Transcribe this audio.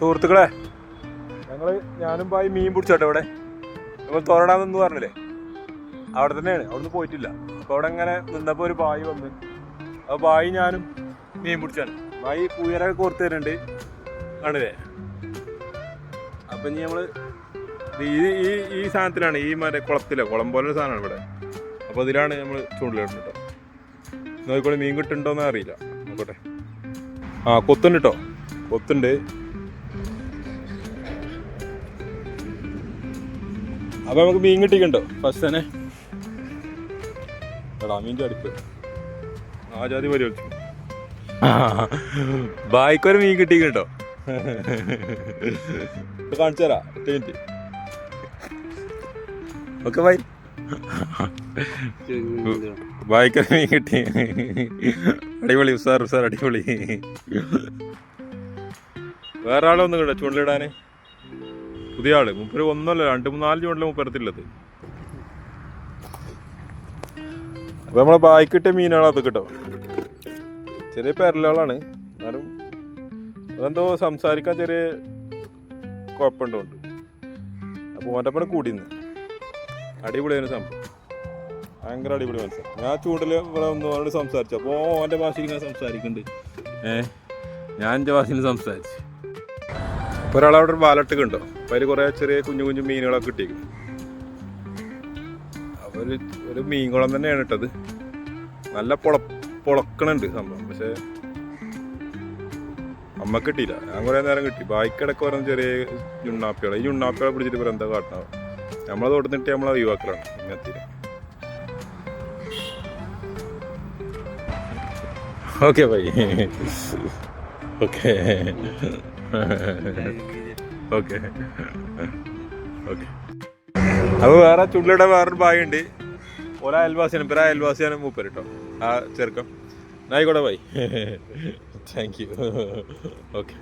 സുഹൃത്തുക്കളെ, ഞാനും പോയി മീൻ പിടിച്ചോട്ടെ. ഇവിടെ നമ്മൾ തോരടാമെന്ന് പറഞ്ഞില്ലേ, അവിടെ തന്നെയാണ്. അവിടുന്ന് പോയിട്ടില്ല. അപ്പോൾ അവിടെ ഇങ്ങനെ നിന്നപ്പോൾ ഒരു ബായി വന്ന്, ആ ബായി ഞാനും മീൻ പിടിച്ചാണ്. ബായി പൂയരൊക്കെ കോർത്ത് തരുന്നുണ്ട്, കാണില്ലേ? അപ്പം ഇനി നമ്മൾ ഈ സാധനത്തിലാണ്, ഈ കുളം പോലെ സാധനമാണ് ഇവിടെ. അപ്പോൾ അതിലാണ് നമ്മൾ ചൂണ്ടിലിടുന്നത് കേട്ടോ. നോക്കിക്കോളി, മീൻ കിട്ടുന്നുണ്ടോയെന്ന് അറിയില്ല. നോക്കട്ടെ. ആ, കൊത്തുണ്ട് കേട്ടോ, കൊത്തുണ്ട്. അപ്പൊ നമുക്ക് മീൻ കിട്ടിക്കണ്ടോ ഫസ്റ്റ് തന്നെ? എടാ മീൻ്റെ അടുപ്പ് ആ ജാതി പരിപാടി. ബായിക്കൊരു മീൻ കിട്ടിക്കണ്ടോ? കാണിച്ചു തരാം, 10 മിനിറ്റ്. Okay bye. ബായിക്കൊരു മീൻ കിട്ടി. അടിപൊളി സാർ, അടിപൊളി. വേറെ ആളൊന്നും കിട്ടോ ചൂണ്ടിലിടാന്? പുതിയ ആള്, മുപ്പര് ഒന്നല്ല 2-4 ചൂണ്ടില് മുപ്പരത്തില്ലത്. അപ്പൊ നമ്മളെ ബായിക്കിട്ട മീനുകളത് കിട്ടോ. ചെറിയ പെരലുകളാണ്, എന്നാലും അതെന്തോ സംസാരിക്കാൻ ചെറിയ കുഴപ്പമുണ്ടോണ്ട്. അപ്പൊ ഓൻ്റെ പണി കൂടിന്ന്. അടിപൊളിയാണ് സംഭവം, ഭയങ്കര അടിപൊളി മത്സരം. ഞാൻ ചൂണ്ടില് ഇവിടെ ഒന്നോട് സംസാരിച്ചു. അപ്പോൾ ഓൻ്റെ ഭാഷയിൽ ഇങ്ങനെ സംസാരിക്കുന്നുണ്ട്. ഞാൻ എൻ്റെ ഭാഷയിൽ സംസാരിച്ചു. അപ്പോൾ ഒരാളവിടെ ഒരു വാലട്ട് കണ്ടോ? അപ്പോൾ അതിൽ കുറേ ചെറിയ കുഞ്ഞു കുഞ്ഞു മീനുകളൊക്കെ കിട്ടിയിരിക്കും. അപ്പോൾ ഒരു മീൻകുളം തന്നെയാണ് ഇട്ടത്. നല്ല പൊളക്കണുണ്ട് സംഭവം. പക്ഷേ അമ്മക്ക് കിട്ടിയില്ല. ഞാൻ കുറേ നേരം കിട്ടി. ബാക്കിടക്ക് പറഞ്ഞ ചെറിയ ചുണ്ണാപ്പികൾ. ഈ ചുണ്ണാപ്പികളെ പിടിച്ചിട്ട് ഇപ്പോൾ എന്താ കാട്ടണം? നമ്മളത് കൊടുത്തിട്ട് നമ്മളെ ഒഴിവാക്കലാണ് ഇങ്ങനത്തെ. Okay bye. Okay okay okay. അപ്പോൾ വേറെ ചുള്ളിയുടെ വേറൊരു ബായുണ്ട്. ഒരയൽവാസിയാണ്, ഇപ്പം അയൽവാസിയാണ് മൂപ്പര് കേട്ടോ, ആ ചെറുക്കം. ആയിക്കോട്ടെ ബൈ. Thank you. ഓക്കെ.